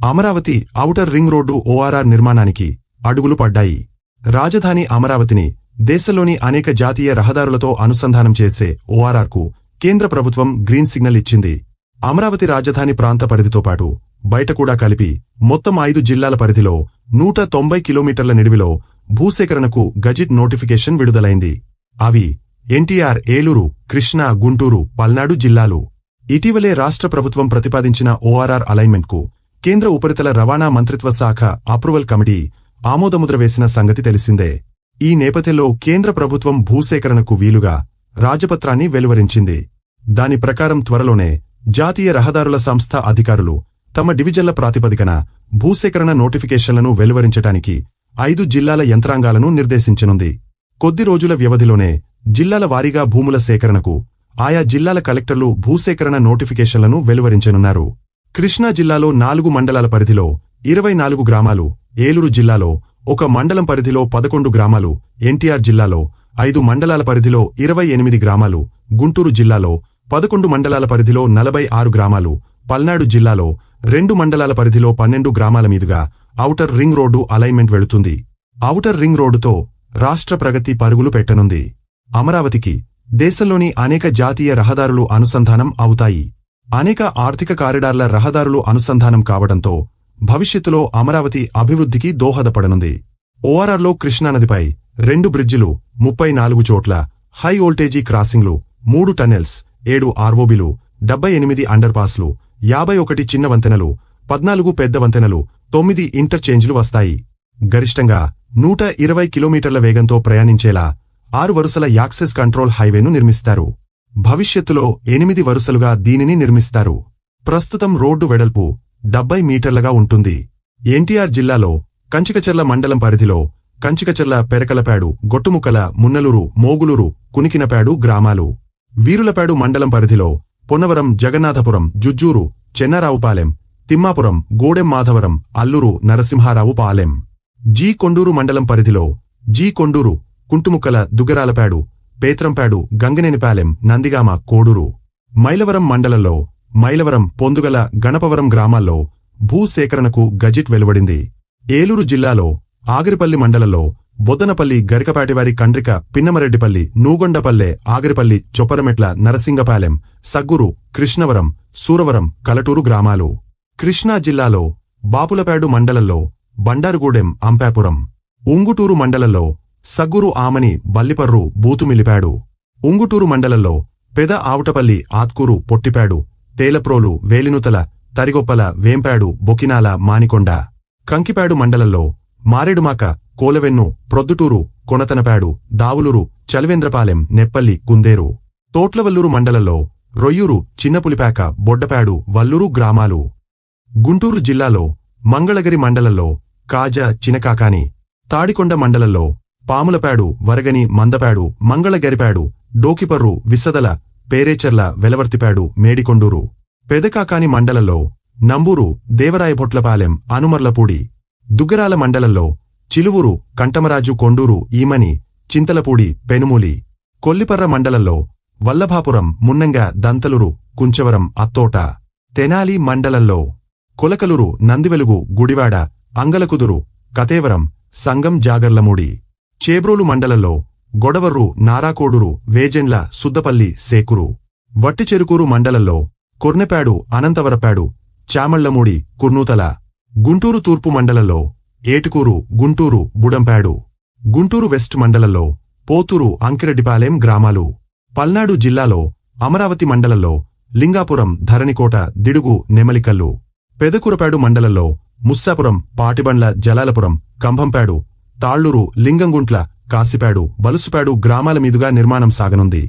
Amaravati outer ring road ORR నిర్మాణానికి అడుగులు పడ్డాయి. రాజధాని అమరావతిని దేశంలోని అనేక జాతీయ రహదారులతో అనుసంధానం చేసే ఓఆర్ఆర్కు కేంద్ర ప్రభుత్వం గ్రీన్ సిగ్నల్ ఇచ్చింది. అమరావతి రాజధాని ప్రాంత పరిధితో పాటు బయట కూడా కలిపి మొత్తం 5 జిల్లాల పరిధిలో 190 కిలోమీటర్ల నిడివిలో భూసేకరణకు గజిట్ నోటిఫికేషన్ విడుదలైంది. అవి ఎన్టీఆర్, ఏలూరు, కృష్ణా, గుంటూరు, పల్నాడు జిల్లాలు. ఇటీవలే రాష్ట్ర ప్రభుత్వం ప్రతిపాదించిన ఓఆర్ఆర్ అలైన్మెంట్కు కేంద్ర ఉపరితల రవాణా మంత్రిత్వ శాఖ అప్రూవల్ కమిటీ ఆమోదముద్ర వేసిన సంగతి తెలిసిందే. ఈ నేపథ్యంలో కేంద్ర ప్రభుత్వం భూసేకరణకు వీలుగా రాజపత్రాన్ని వెలువరించింది. దాని ప్రకారం త్వరలోనే జాతీయ రహదారుల సంస్థ అధికారులు తమ డివిజన్ల ప్రాతిపదికన భూసేకరణ నోటిఫికేషన్లను వెలువరించటానికి 5 జిల్లాల యంత్రాంగాలను నిర్దేశించనుంది. కొద్ది రోజుల వ్యవధిలోనే జిల్లాల వారీగా భూముల సేకరణకు ఆయా జిల్లాల కలెక్టర్లు భూసేకరణ నోటిఫికేషన్లను వెలువరించనున్నారు. కృష్ణా జిల్లాలో 4 మండలాల పరిధిలో 24 గ్రామాలు, ఏలూరు జిల్లాలో 1 మండలం పరిధిలో 11 గ్రామాలు, ఎన్టీఆర్ జిల్లాలో 5 మండలాల పరిధిలో 28 గ్రామాలు, గుంటూరు జిల్లాలో 11 మండలాల పరిధిలో 46 గ్రామాలు, పల్నాడు జిల్లాలో 2 మండలాల పరిధిలో 12 గ్రామాల మీదుగా ఔటర్ రింగ్ రోడ్డు అలైన్మెంట్ వెళుతుంది. ఔటర్ రింగ్ రోడ్డుతో రాష్ట్ర ప్రగతి పరుగులు పెట్టనుంది. అమరావతికి దేశంలోని అనేక జాతీయ రహదారులు అనుసంధానం అవుతాయి. అనేక ఆర్థిక కారిడార్ల రహదారులు అనుసంధానం కావడంతో భవిష్యత్తులో అమరావతి అభివృద్ధికి దోహదపడనుంది. ఓఆర్ఆర్లో కృష్ణానదిపై 2 బ్రిడ్జిలు, 34 చోట్ల హై వోల్టేజీ క్రాసింగ్లు, 3 టన్నెల్స్, 7 ఆర్ఓబీలు, 78 అండర్పాస్లు, 51 చిన్న వంతెనలు, 14 పెద్ద వంతెనలు, 9 ఇంటర్చేంజ్లు వస్తాయి. గరిష్టంగా 120 కిలోమీటర్ల వేగంతో ప్రయాణించేలా 6 వరుసల యాక్సెస్ కంట్రోల్ హైవేను నిర్మిస్తారు. భవిష్యత్తులో 8 వరుసలుగా దీనిని నిర్మిస్తారు. ప్రస్తుతం రోడ్డు వెడల్పు 70 మీటర్లుగా ఉంటుంది. ఎన్టీఆర్ జిల్లాలో కంచికచర్ల మండలం పరిధిలో కంచికచర్ల, పెరకలపాడు, గొట్టుముక్కల, మున్నలూరు, మోగులూరు, కునికినపాడు గ్రామాలు. వీరులపాడు మండలం పరిధిలో పొన్నవరం, జగన్నాథపురం, జుజ్జూరు, చెన్నారావుపాలెం, తిమ్మాపురం, గూడెం మాధవరం, అల్లూరు, నరసింహారావు పాలెం. జీ కొండూరు మండలం పరిధిలో జీ కొండూరు, కుంటుముక్కల, దుగ్గరాలపాడు, పేత్రంపాడు, గంగనేనిపాలెం, నందిగామ, కోడూరు. మైలవరం మండలంలో మైలవరం, పొందుగల, గణపవరం గ్రామాల్లో భూసేకరణకు గజిట్ వెలువడింది. ఏలూరు జిల్లాలో ఆగిరిపల్లి మండలంలో బొద్దనపల్లి, గరికపాటివారి, కండ్రిక, పిన్నమరెడ్డిపల్లి, నూగొండపల్లె, ఆగిరిపల్లి, చొప్పరమెట్ల, నరసింగపాలెం, సగ్గురు, కృష్ణవరం, సూరవరం, కలటూరు గ్రామాలు. కృష్ణా జిల్లాలో బాపులపాడు మండలంలో బండారుగూడెం, అంపాపురం. ఉంగుటూరు మండలంలో సగ్గురు, ఆమని, బల్లిపర్రు, బూతుమిలిపాడు. ఉంగుటూరు మండలంలో పెద ఆవుటపల్లి, ఆత్కూరు, పొట్టిపాడు, తేలప్రోలు, వేలినుతల, తరిగొప్పల, వేంపాడు, బొకినాల, మానికొండ. కంకిపాడు మండలంలో మారేడుమాక, కోలవెన్ను, ప్రొద్దుటూరు, కొనతనపాడు, దావులూరు, చలివేంద్రపాలెం, నెప్పల్లి, కుందేరు. తోట్లవల్లూరు మండలంలో రొయ్యూరు, చిన్నపులిపాక, బొడ్డపాడు, వల్లూరు గ్రామాలు. గుంటూరు జిల్లాలో మంగళగిరి మండలంలో కాజ, చినకాకాని. తాడికొండ మండలంలో పాములపాడు, వరగని, మందపాడు, మంగళగరిపాడు, డోకిపర్రు, విసదల, పేరేచర్ల, వెలవర్తిపాడు, మేడికొండూరు. పెదకాకాని మండలంలో నంబూరు, దేవరాయభొట్లపాలెం, అనుమర్లపూడి. దుగ్గరాల మండలంలో చిలువూరు, కంటమరాజు, కొండూరు, ఈమని, చింతలపూడి, పెనుమూలి. కొల్లిపర్ర మండలంలో వల్లభాపురం, మున్నంగ, దంతలూరు, కుంచవరం, అత్తోట. తెనాలి మండలంలో కొలకలూరు, నందివెలుగు, గుడివాడ, అంగలకుదురు, కతేవరం, సంగం, జాగర్లమూడి. చేబ్రోలు మండలంలో గొడవర్రు, నారాకోడూరు, వేజెండ్ల, సుద్దపల్లి, సేకురు. వట్టిచెరుకూరు మండలంలో కొర్నెపాడు, అనంతవరపాడు, చామళ్లమూడి, కుర్నూతల. గుంటూరు తూర్పు మండలంలో ఏటుకూరు, గుంటూరు, బుడంపాడు. గుంటూరు వెస్ట్ మండలంలో పోతూరు, అంకిరెడ్డిపాలెం గ్రామాలు. పల్నాడు జిల్లాలో అమరావతి మండలంలో లింగాపురం, ధరణికోట, దిడుగు, నెమలికల్లు. పెదకూరపాడు మండలంలో ముస్సాపురం, పాటిబండ్ల, జలాలపురం, కంభంపాడు, తాళ్లూరు, లింగంగుంట్ల, కాసిపాడు, బలుసుపాడు గ్రామాల మీదుగా నిర్మాణం సాగనుంది.